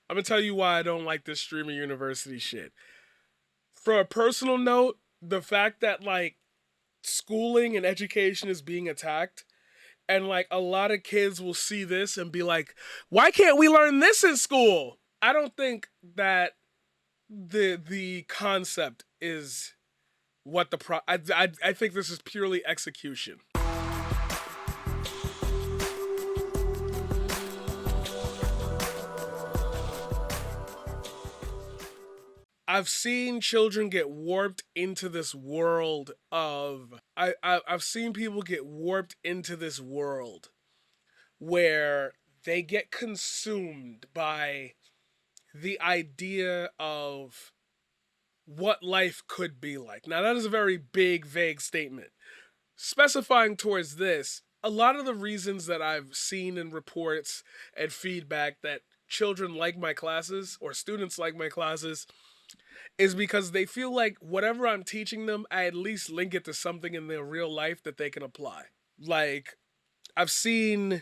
I'm gonna tell you why I don't like this streamer university shit. For a personal note, the fact that like schooling and education is being attacked, and like a lot of kids will see this and be like, "Why can't we learn this in school?" I don't think that the concept is what the I think this is purely execution. I've seen children get warped into this world of I've seen people get warped into this world where they get consumed by the idea of what life could be like. Now that is a very big vague statement. Specifying towards this, a lot of the reasons that I've seen in reports and feedback that children like my classes or students like my classes is because they feel like whatever I'm teaching them, I at least link it to something in their real life that they can apply. Like, I've seen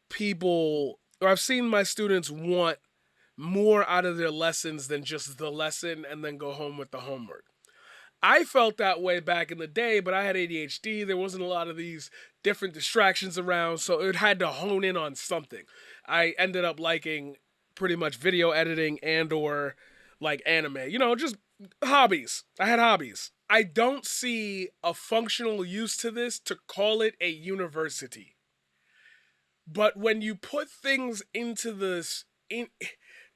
people, or I've seen my students want more out of their lessons than just the lesson and then go home with the homework. I felt that way back in the day, but I had ADHD. There wasn't a lot of these different distractions around, so it had to hone in on something. I ended up liking pretty much video editing and or like anime. You know, just hobbies. I had hobbies. I don't see a functional use to this to call it a university. But when you put things into this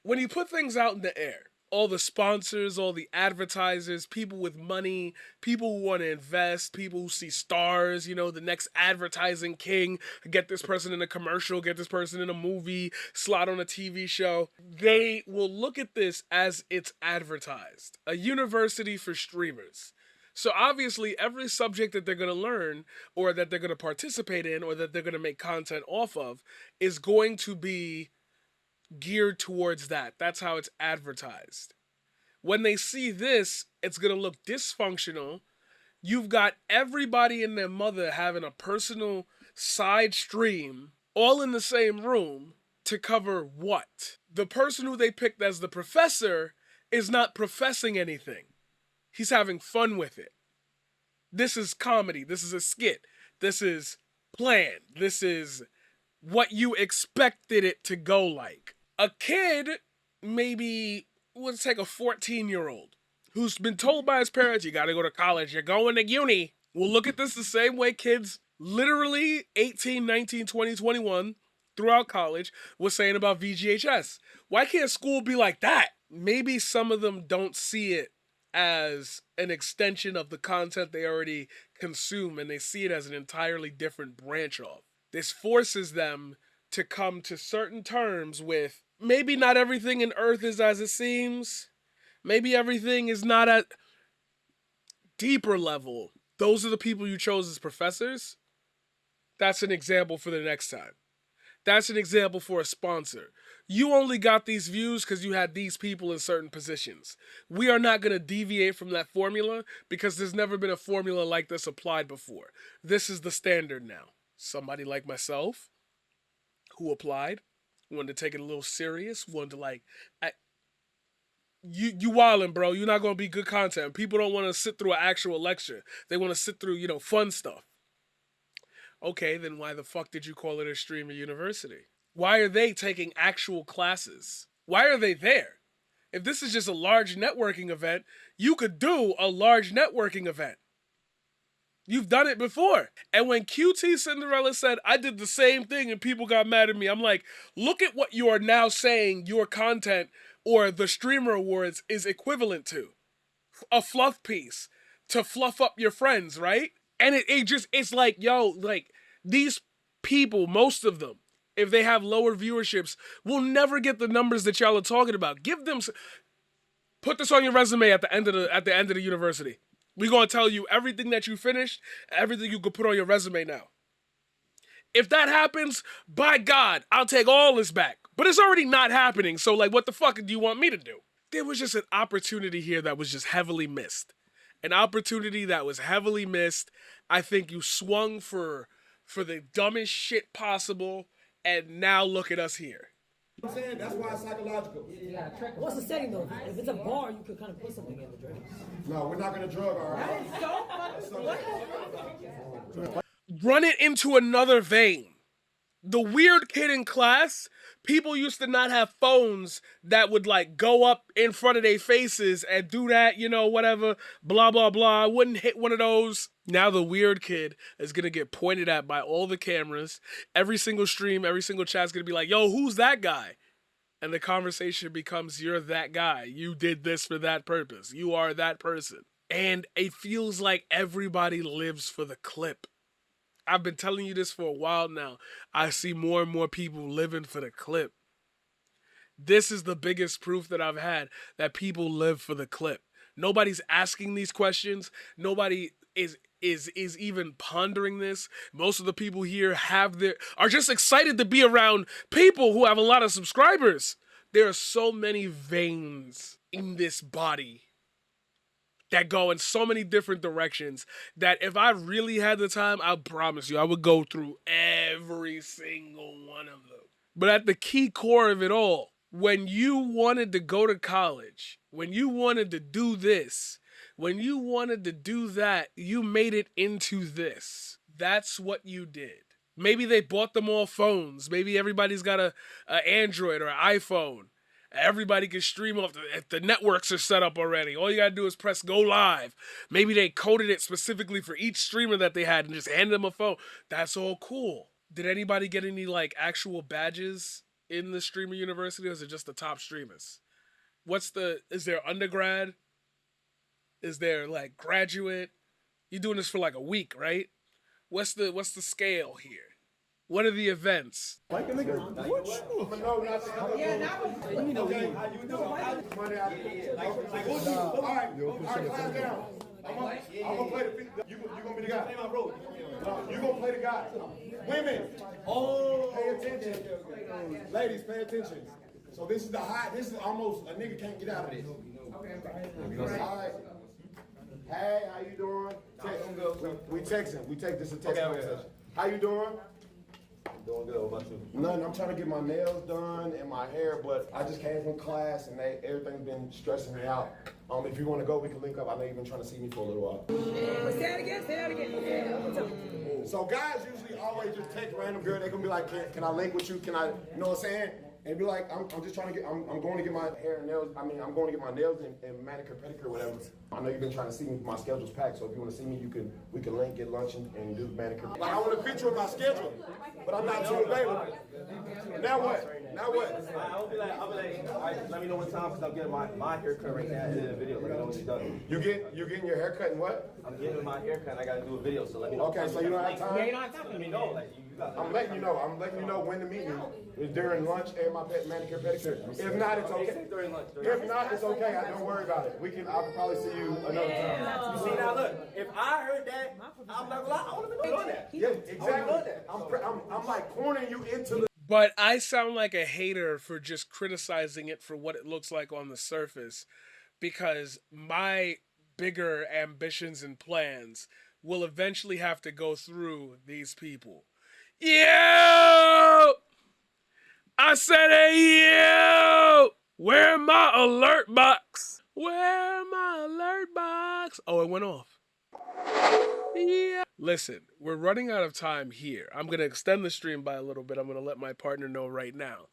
when you put things out in the air, all the sponsors, all the advertisers, people with money, people who want to invest, people who see stars, you know, the next advertising king, get this person in a commercial, get this person in a movie, slot on a TV show. They will look at this as it's advertised. A university for streamers. So obviously, every subject that they're going to learn, or that they're going to participate in, or that they're going to make content off of, is going to be geared towards that. That's how it's advertised. When they see this, it's going to look dysfunctional. You've got everybody and their mother having a personal side stream all in the same room to cover what? The person who they picked as the professor is not professing anything. He's having fun with it. This is comedy. This is a skit. This is planned. This is what you expected it to go like. A kid, maybe, let's take a 14-year-old who's been told by his parents, you gotta go to college, you're going to uni. Will look at this the same way kids literally 18, 19, 20, 21 throughout college was saying about VGHS. Why can't school be like that? Maybe some of them don't see it as an extension of the content they already consume, and they see it as an entirely different branch of. This forces them to come to certain terms with maybe not everything in Earth is as it seems. Maybe everything is not at deeper level. Those are the people you chose as professors. That's an example for the next time. That's an example for a sponsor. You only got these views because you had these people in certain positions. We are not going to deviate from that formula because there's never been a formula like this applied before. This is the standard now. Somebody like myself who applied, wanted to take it a little serious, wanted to like, you wildin', bro. You're not going to be good content. People don't want to sit through an actual lecture. They want to sit through, you know, fun stuff. Okay, then why the fuck did you call it a streamer university? Why are they taking actual classes? Why are they there? If this is just a large networking event, you could do a large networking event. You've done it before. And when QT Cinderella said, I did the same thing and people got mad at me, I'm like, look at what you are now saying your content or the streamer awards is equivalent to. A fluff piece to fluff up your friends, right? And it's like, yo, like these people, most of them, if they have lower viewerships, will never get the numbers that y'all are talking about. Put this on your resume at the end of the university. We're gonna tell you everything that you finished, everything you could put on your resume now. If that happens, by God, I'll take all this back. But it's already not happening, so like, what the fuck do you want me to do? There was just an opportunity here that was just heavily missed. An opportunity that was heavily missed. I think you swung for the dumbest shit possible, and now look at us here. I'm saying that's why it's psychological. Yeah, what's the setting though? If it's a bar, you could kind of put something in the drink. No, we're not gonna drug our. That is so funny. Run it into another vein. The weird kid in class, people used to not have phones that would like go up in front of their faces and do that, you know, whatever, blah, blah, blah. I wouldn't hit one of those. Now the weird kid is going to get pointed at by all the cameras. Every single stream, every single chat's going to be like, yo, who's that guy? And the conversation becomes, you're that guy. You did this for that purpose. You are that person. And it feels like everybody lives for the clip. I've been telling you this for a while now. I see more and more people living for the clip. This is the biggest proof that I've had that people live for the clip. Nobody's asking these questions. Nobody is even pondering this. Most of the people here are just excited to be around people who have a lot of subscribers. There are so many veins in this body that go in so many different directions that if I really had the time, I promise you, I would go through every single one of them. But at the key core of it all, when you wanted to go to college, when you wanted to do this, when you wanted to do that, you made it into this. That's what you did. Maybe they bought them all phones. Maybe everybody's got a Android or an iPhone. Everybody can stream off. The networks are set up already. All you gotta do is press go live. Maybe they coded it specifically for each streamer that they had and just handed them a phone. That's all cool. Did anybody get any like actual badges in the streamer university, or is it just the top streamers? Is there undergrad? Is there like graduate? You're doing this for like a week, right? What's the scale here? What are the events? Like a nigga, what you? No, not the yeah, that was. You know, okay, how you doing? Money out. All right, calm down. I'm gonna play the. You gonna be the guy. You gonna play the guy. Women, pay attention. Ladies, pay attention. So this is the high. This is almost a nigga can't get out of this. Okay. All right. Hey, how you doing? We texting. We take this a text conversation. How you doing? Doing good. What about you? Nothing. I'm trying to get my nails done and my hair, but I just came from class and everything's been stressing me out. If you want to go, we can link up. I know you've been trying to see me for a little while. Say that again. Say that again. Yeah. So guys usually always just text random girl. They gonna be like, can I link with you? Can I? You know what I'm saying? And be like, I'm just trying to get. I'm going to get my hair and nails. I'm going to get my nails and manicure, pedicure, whatever. I know you've been trying to see me. My schedule's packed, so if you want to see me, we can link, get lunch, and do manicure. Like I want a picture of my schedule, but I'm not too available. Now what? Now what? I'll be like, all right, let me know what time, because I'm getting my haircut right now and then a video. Let me know when you're done. You getting your haircut and what? I'm getting my haircut and I got to do a video, so let me know. Okay, so you don't have time? Yeah, you don't have time. Let me know. Like, I'm letting you know. I'm letting you know when to meet me. It's during lunch and my manicure, pedicure. If not, it's okay. During lunch. If not, it's okay. I don't worry about it. I can probably see you another time. You see now, look. If I heard that, I'm not gonna lie. I would have been doing that. Yeah, exactly. I'm like cornering you into the. But I sound like a hater for just criticizing it for what it looks like on the surface, because my bigger ambitions and plans will eventually have to go through these people. Yo! I said, hey, yo! Where my alert box? Where my alert box? Oh, it went off. Yeah. Listen, we're running out of time here. I'm going to extend the stream by a little bit. I'm going to let my partner know right now.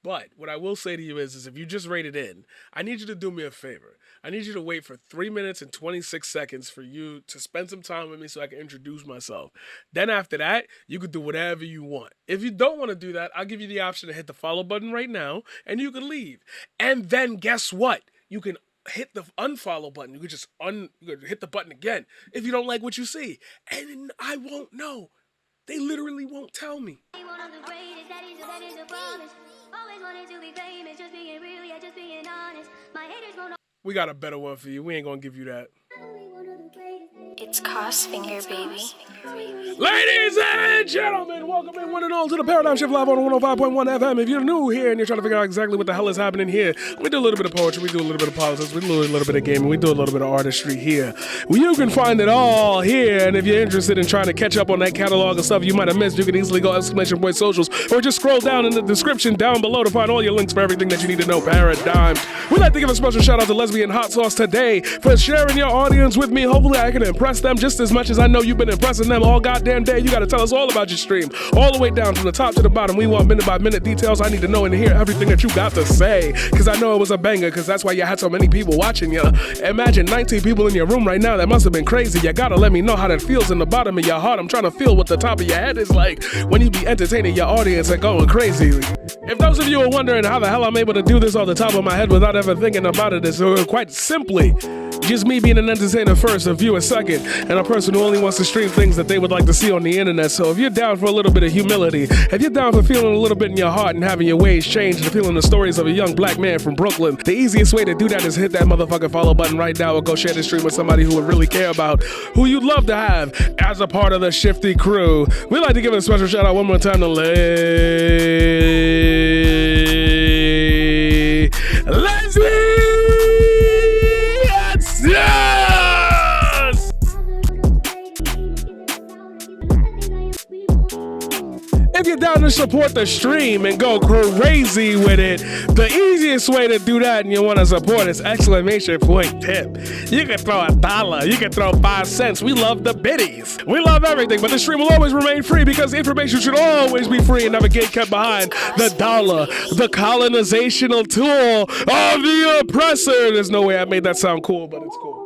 But what I will say to you is if you just rated in, I need you to do me a favor. I need you to wait for 3 minutes and 26 seconds for you to spend some time with me so I can introduce myself. Then after that, you can do whatever you want. If you don't want to do that, I'll give you the option to hit the follow button right now, and you can leave. And then guess what? You can hit the unfollow button. You could just hit the button again if you don't like what you see. And I won't know. They literally won't tell me. We got a better one for you. We ain't gonna give you that. It's Crossfinger, baby. Ladies and gentlemen, welcome in one and all to the Paradigm Shift Live on 105.1 FM. If you're new here and you're trying to figure out exactly what the hell is happening here, we do a little bit of poetry, we do a little bit of politics, we do a little bit of gaming, we do a little bit of artistry here. Well, you can find it all here, and if you're interested in trying to catch up on that catalog of stuff you might have missed, you can easily go exclamation point socials or just scroll down in the description down below to find all your links for everything that you need to know. Paradigm. We'd like to give a special shout out to Lesbian Hot Sauce today for sharing your audience with me. Hopefully I can impress them just as much as I know you've been impressing them all goddamn day. You got to tell us all about your stream, all the way down from the top to the bottom. We want minute by minute details. I need to know and hear everything that you got to say, because I know it was a banger, because that's why you had so many people watching you. Imagine 19 people in your room right now. That must have been crazy. You gotta let me know how that feels in the bottom of your heart. I'm trying to feel what the top of your head is like when you be entertaining your audience and going crazy. If those of you are wondering how the hell I'm able to do this off the top of my head without ever thinking about it, it's quite simply just me being an entertainer first, a viewer second, and a person who only wants to stream things that they would like to see on the internet. So if you're down for a little bit of humility, if you're down for feeling a little bit in your heart and having your ways changed and feeling the stories of a young black man from Brooklyn, the easiest way to do that is hit that motherfucking follow button right now, or go share the stream with somebody who would really care about who you'd love to have as a part of the Shifty crew. We'd like to give a special shout out one more time to Leslie. Yes! If you're down to support the stream and go crazy with it, the easiest way to do that and you want to support is exclamation point tip. You can throw $1, you can throw 5 cents. We love the biddies. We love everything, but the stream will always remain free because the information should always be free and never get kept behind the dollar, the colonizational tool of the oppressor. There's no way I made that sound cool, but it's cool.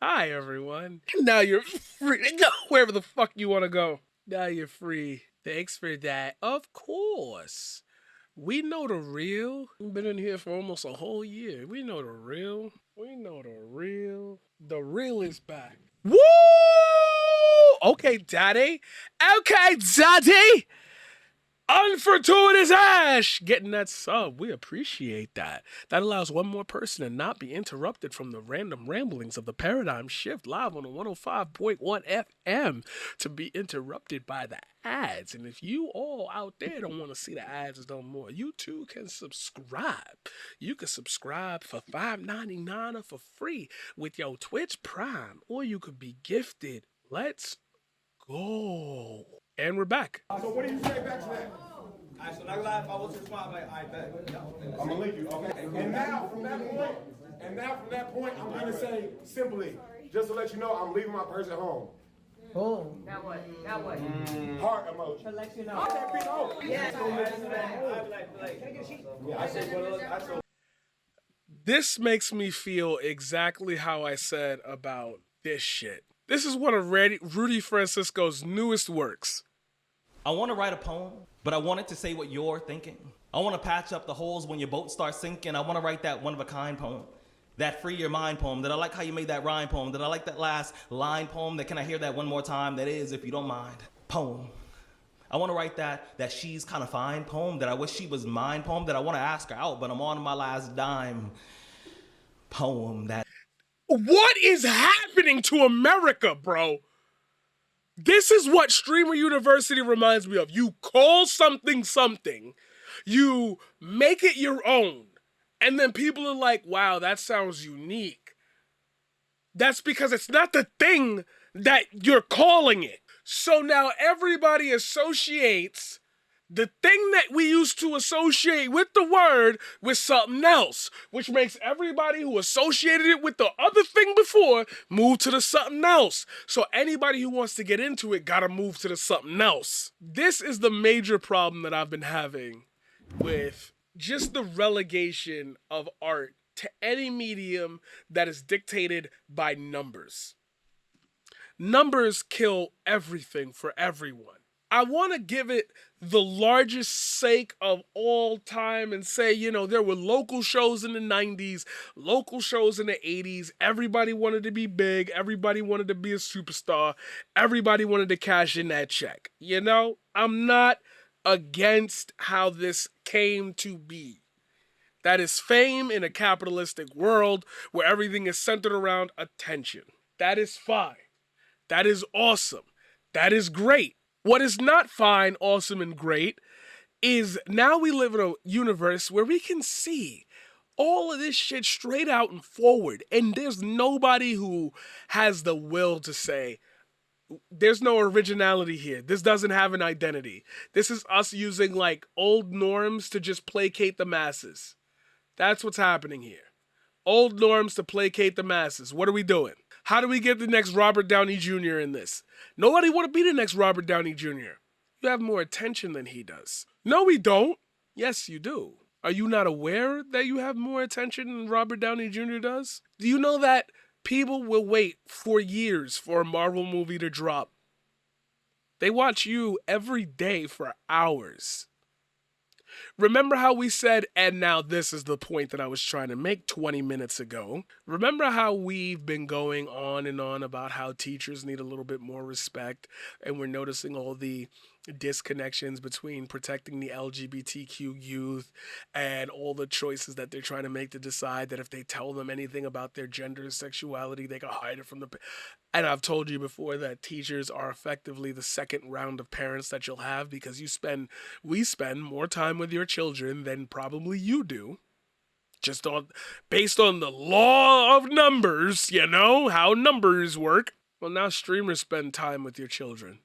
Hi, everyone. Now you're free to go wherever the fuck you want to go. Now you're free. Thanks for that. Of course. We know the real. We've been in here for almost a whole year. We know the real. We know the real. The real is back. Woo! Okay, daddy. Okay, daddy. Unfortuitous Ash getting that sub. We appreciate that. That allows one more person to not be interrupted from the random ramblings of the Paradigm Shift live on the 105.1 FM to be interrupted by the ads. And if you all out there don't want to see the ads no more, you too can subscribe. You can subscribe for $5.99 or for free with your Twitch Prime, or you could be gifted. Let's go. And we're back. So what do you say back to that? Alright, so not lie, if I was to smile, like, I bet. I'm gonna leave you, okay? And now from that point, I'm gonna say simply, just to let you know, I'm leaving my purse at home. Boom. Now what? Now what? Heart emoji. To let you know. This makes me feel exactly how I said about this shit. This is one of Rudy Francisco's newest works. I want to write a poem, but I want it to say what you're thinking. I want to patch up the holes when your boat starts sinking. I want to write that one-of-a-kind poem, that free your mind poem, that I like how you made that rhyme poem, that I like that last line poem, that can I hear that one more time, that is, if you don't mind, poem. I want to write that she's kind of fine poem, that I wish she was mine poem, that I want to ask her out, but I'm on my last dime poem, that... What is happening to America, bro? This is what Streamer University reminds me of. You call something something, you make it your own, and then people are like, wow, that sounds unique. That's because it's not the thing that you're calling it. So now everybody associates the thing that we used to associate with the word with something else, which makes everybody who associated it with the other thing before move to the something else. So anybody who wants to get into it gotta move to the something else. This is the major problem that I've been having with just the relegation of art to any medium that is dictated by numbers. Numbers kill everything for everyone. I want to give it the largest sake of all time and say, you know, there were local shows in the 90s, local shows in the 80s. Everybody wanted to be big. Everybody wanted to be a superstar. Everybody wanted to cash in that check. You know, I'm not against how this came to be. That is fame in a capitalistic world where everything is centered around attention. That is fine. That is awesome. That is great. What is not fine, awesome, and great is now we live in a universe where we can see all of this shit straight out and forward. And there's nobody who has the will to say, there's no originality here. This doesn't have an identity. This is us using like old norms to just placate the masses. That's what's happening here. Old norms to placate the masses. What are we doing? How do we get the next Robert Downey Jr. in this? Nobody want to be the next Robert Downey Jr. You have more attention than he does. No, we don't. Yes, you do. Are you not aware that you have more attention than Robert Downey Jr. does? Do you know that people will wait for years for a Marvel movie to drop? They watch you every day for hours. Remember how we said, and now this is the point that I was trying to make 20 minutes ago. Remember how we've been going on and on about how teachers need a little bit more respect, and we're noticing all the disconnections between protecting the LGBTQ youth and all the choices that they're trying to make to decide that if they tell them anything about their gender or sexuality, they can hide it from the... And I've told you before that teachers are effectively the second round of parents that you'll have because we spend more time with your children than probably you do. Just based on the law of numbers, you know, how numbers work. Well, now streamers spend time with your children.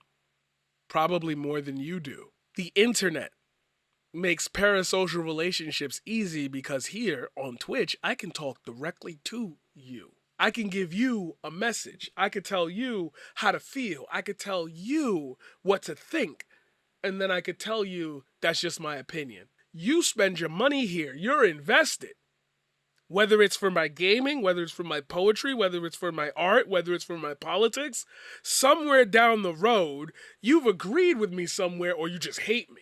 Probably more than you do. The internet makes parasocial relationships easy because here on Twitch, I can talk directly to you. I can give you a message. I could tell you how to feel. I could tell you what to think. And then I could tell you that's just my opinion. You spend your money here. You're invested. Whether it's for my gaming, whether it's for my poetry, whether it's for my art, whether it's for my politics, somewhere down the road, you've agreed with me somewhere or you just hate me.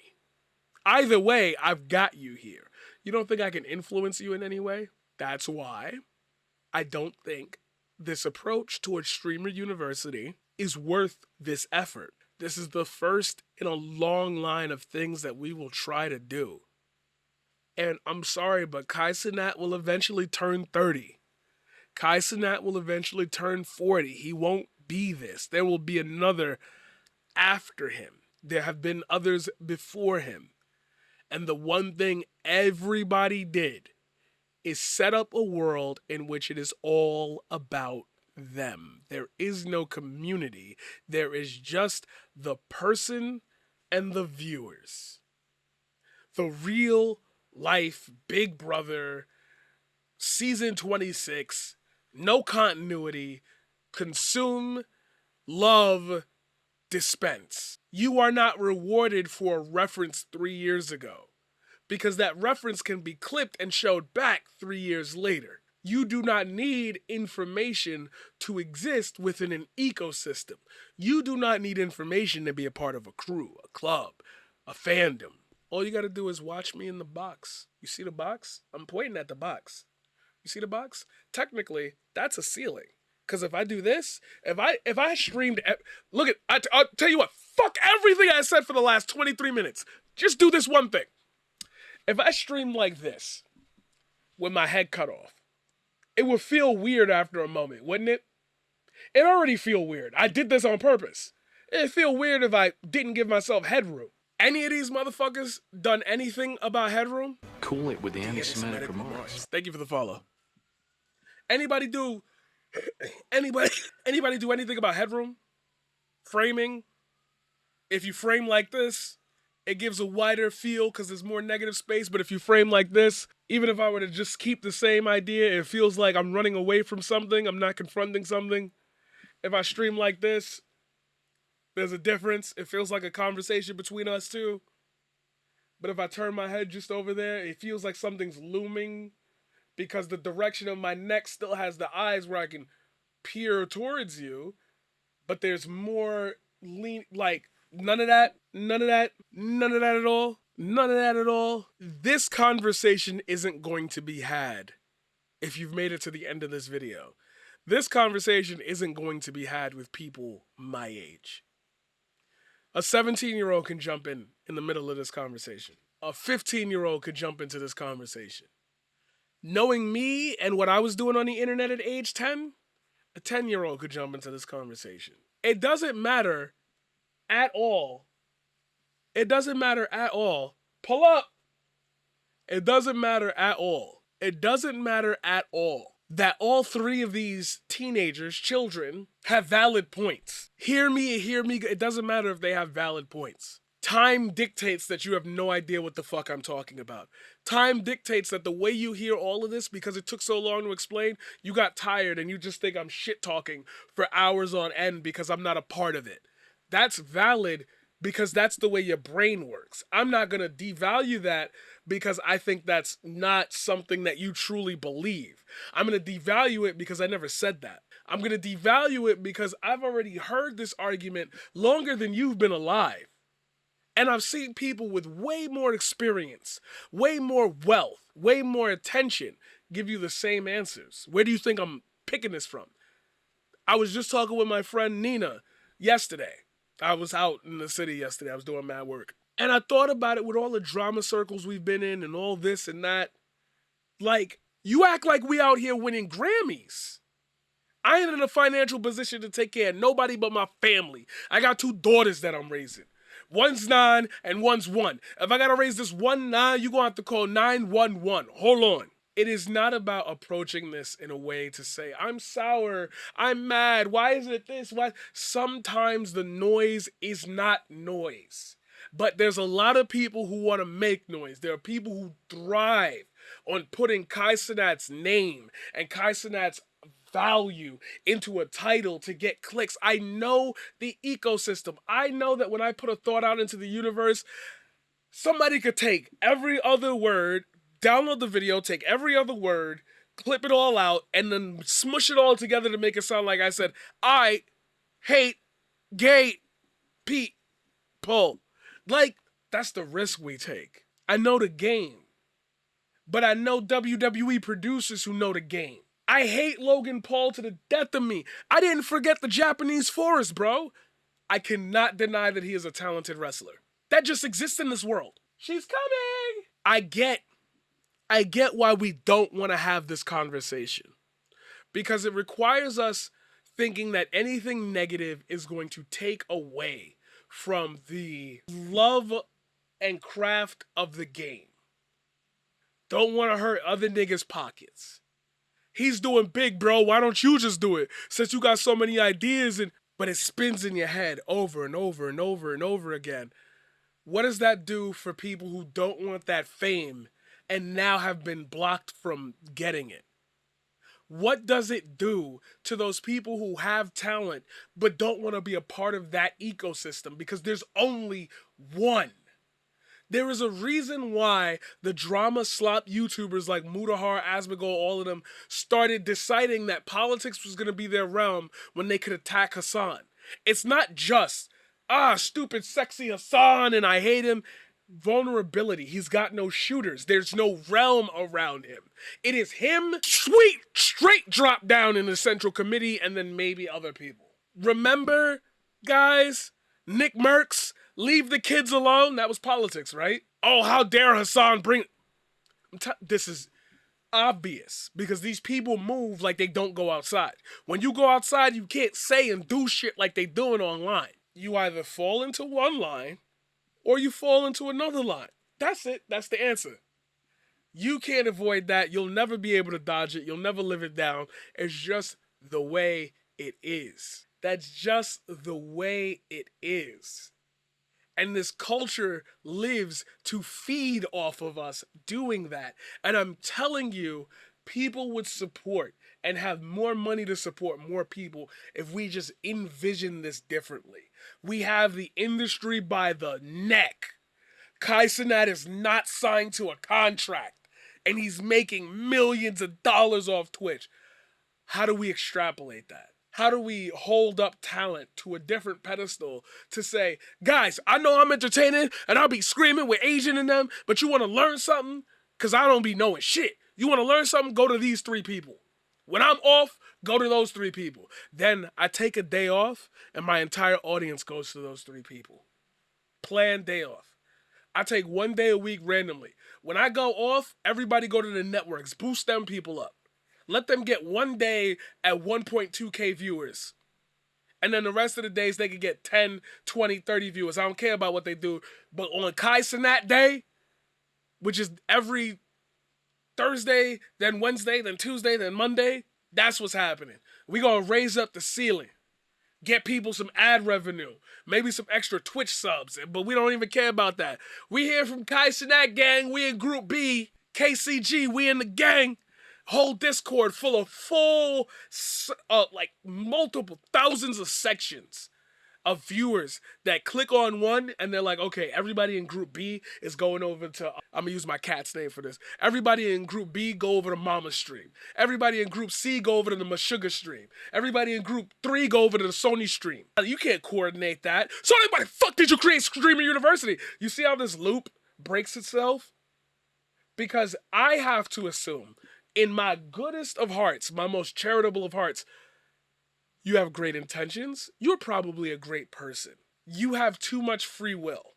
Either way, I've got you here. You don't think I can influence you in any way? That's why I don't think this approach towards Streamer University is worth this effort. This is the first in a long line of things that we will try to do. And I'm sorry, but Kai Cenat will eventually turn 30. Kai Cenat will eventually turn 40. He won't be this. There will be another after him. There have been others before him. And the one thing everybody did is set up a world in which it is all about them. There is no community. There is just the person and the viewers. The real life Big Brother, season 26, no continuity, consume, love, dispense. You are not rewarded for a reference 3 years ago because that reference can be clipped and showed back 3 years later. You do not need information to exist within an ecosystem. You do not need information to be a part of a crew, a club, a fandom. All you gotta do is watch me in the box. You see the box? I'm pointing at the box. You see the box? Technically, that's a ceiling. Because if I do this, if I streamed... Look at... I'll tell you what. Fuck everything I said for the last 23 minutes. Just do this one thing. If I streamed like this, with my head cut off, it would feel weird after a moment, wouldn't it? It already feel weird. I did this on purpose. It'd feel weird if I didn't give myself headroom. Any of these motherfuckers done anything about headroom? Cool it with the anti-Semitic remarks. Thank you for the follow. Anybody do anything about headroom? Framing? If you frame like this, it gives a wider feel because there's more negative space. But if you frame like this, even if I were to just keep the same idea, it feels like I'm running away from something. I'm not confronting something. If I stream like this, there's a difference. It feels like a conversation between us two. But if I turn my head just over there, it feels like something's looming because the direction of my neck still has the eyes where I can peer towards you. But there's more like none of that at all. None of that at all. This conversation isn't going to be had if you've made it to the end of this video. This conversation isn't going to be had with people my age. A 17-year-old can jump in the middle of this conversation. A 15-year-old could jump into this conversation. Knowing me and what I was doing on the internet at age 10, a 10-year-old could jump into this conversation. It doesn't matter at all. It doesn't matter at all. Pull up. It doesn't matter at all. It doesn't matter at all that all three of these teenagers, children, have valid points. Hear me. It doesn't matter if they have valid points. Time dictates that you have no idea what the fuck I'm talking about. Time dictates that the way you hear all of this, because it took so long to explain, you got tired and you just think I'm shit talking for hours on end because I'm not a part of it. That's valid because that's the way your brain works. I'm not going to devalue that because I think that's not something that you truly believe. I'm going to devalue it because I never said that. I'm going to devalue it because I've already heard this argument longer than you've been alive. And I've seen people with way more experience, way more wealth, way more attention give you the same answers. Where do you think I'm picking this from? I was just talking with my friend Nina yesterday. I was out in the city yesterday. I was doing mad work. And I thought about it with all the drama circles we've been in and all this and that. Like, you act like we out here winning Grammys. I ain't in a financial position to take care of nobody but my family. I got 2 daughters that I'm raising. One's 9 and one's 1. If I gotta raise this one 9, you're gonna have to call 911. Hold on. It is not about approaching this in a way to say, I'm sour, I'm mad, why isn't it this? Why? Sometimes the noise is not noise. But there's a lot of people who want to make noise. There are people who thrive on putting Kai Cenat's name and Kai Cenat's value into a title to get clicks. I know the ecosystem. I know that when I put a thought out into the universe, somebody could take every other word, download the video, take every other word, clip it all out, and then smush it all together to make it sound like I said, I hate gay people. Like, that's the risk we take. I know the game. But I know WWE producers who know the game. I hate Logan Paul to the death of me. I didn't forget the Japanese forest, bro. I cannot deny that he is a talented wrestler. That just exists in this world. She's coming. I get why we don't want to have this conversation. Because it requires us thinking that anything negative is going to take away from the love and craft of the game. Don't want to hurt other niggas' pockets. He's doing big, bro. Why don't you just do it? Since you got so many ideas, but it spins in your head over and over and over and over again. What does that do for people who don't want that fame and now have been blocked from getting it? What does it do to those people who have talent but don't want to be a part of that ecosystem? Because there's only one. There is a reason why the drama slop YouTubers like Mutahar, Asmagol, all of them started deciding that politics was going to be their realm when they could attack Hassan. It's not just, stupid sexy Hassan and I hate him. Vulnerability. He's got no shooters. There's no realm around him. It is him, sweet, straight drop down in the Central Committee, and then maybe other people. Remember, guys, Nick Merckx, leave the kids alone. That was politics, right? Oh, how dare Hassan bring... This is obvious because these people move like they don't go outside. When you go outside, you can't say and do shit like they doing online. You either fall into one line or you fall into another line. That's it. That's the answer. You can't avoid that. You'll never be able to dodge it. You'll never live it down. It's just the way it is. That's just the way it is. And this culture lives to feed off of us doing that. And I'm telling you, people would support and have more money to support more people if we just envision this differently. We have the industry by the neck. Kai Cenat is not signed to a contract, and he's making millions of dollars off Twitch. How do we extrapolate that? How do we hold up talent to a different pedestal to say, guys, I know I'm entertaining and I'll be screaming with Asian in them, but you want to learn something? Because I don't be knowing shit. You want to learn something? Go to these 3 people. When I'm off, go to those 3 people. Then I take a day off and my entire audience goes to those 3 people. Planned day off. I take 1 day a week randomly. When I go off, everybody go to the networks. Boost them people up. Let them get 1 day at 1.2K viewers. And then the rest of the days, they could get 10, 20, 30 viewers. I don't care about what they do. But on Kai Cenat Day, which is every Thursday, then Wednesday, then Tuesday, then Monday, that's what's happening. We gonna raise up the ceiling. Get people some ad revenue. Maybe some extra Twitch subs. But we don't even care about that. We here from Kai Cenat Gang. We in Group B. KCG, we in the gang. Whole Discord full of like multiple thousands of sections of viewers that click on one and they're like, okay, everybody in Group B is going over to, I'm gonna use my cat's name for this. Everybody in Group B go over to Mama's stream. Everybody in Group C go over to the Meshuggah stream. Everybody in Group 3 go over to the Sony stream. You can't coordinate that. So why the fuck did you create Streamer University? You see how this loop breaks itself? Because I have to assume, in my goodest of hearts, my most charitable of hearts, you have great intentions. You're probably a great person. You have too much free will.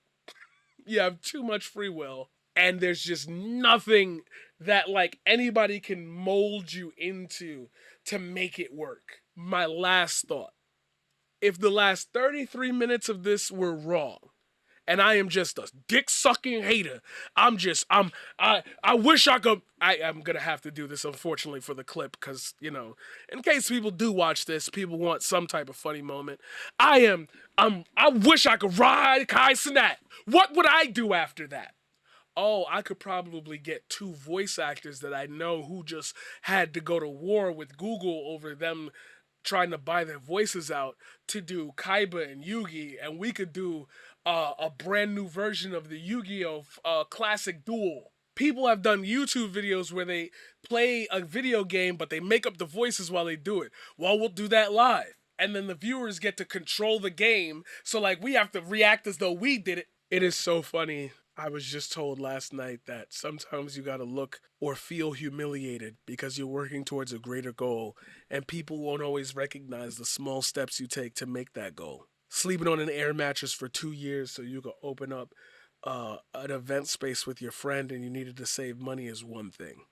You have too much free will. And there's just nothing that like anybody can mold you into to make it work. My last thought. If the last 33 minutes of this were wrong, and I am just a dick-sucking hater. I wish I could. I'm gonna have to do this, unfortunately, for the clip, because, you know, in case people do watch this, people want some type of funny moment. I wish I could ride Kai Cenat. What would I do after that? Oh, I could probably get 2 voice actors that I know who just had to go to war with Google over them trying to buy their voices out to do Kaiba and Yugi, and we could do a brand new version of the Yu-Gi-Oh! Classic Duel. People have done YouTube videos where they play a video game, but they make up the voices while they do it. Well, we'll do that live. And then the viewers get to control the game, so like we have to react as though we did it. It is so funny. I was just told last night that sometimes you gotta look or feel humiliated because you're working towards a greater goal, and people won't always recognize the small steps you take to make that goal. Sleeping on an air mattress for 2 years so you could open up an event space with your friend and you needed to save money is one thing.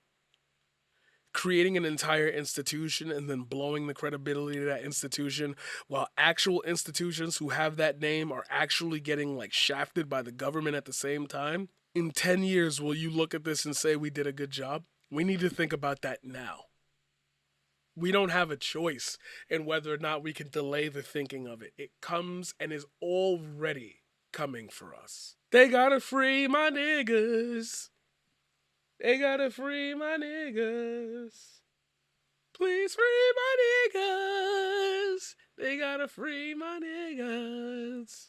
Creating an entire institution and then blowing the credibility of that institution while actual institutions who have that name are actually getting like shafted by the government at the same time. In 10 years, will you look at this and say we did a good job? We need to think about that now. We don't have a choice in whether or not we can delay the thinking of it. It comes and is already coming for us. They gotta free my niggas. They gotta free my niggas. Please free my niggas. They gotta free my niggas.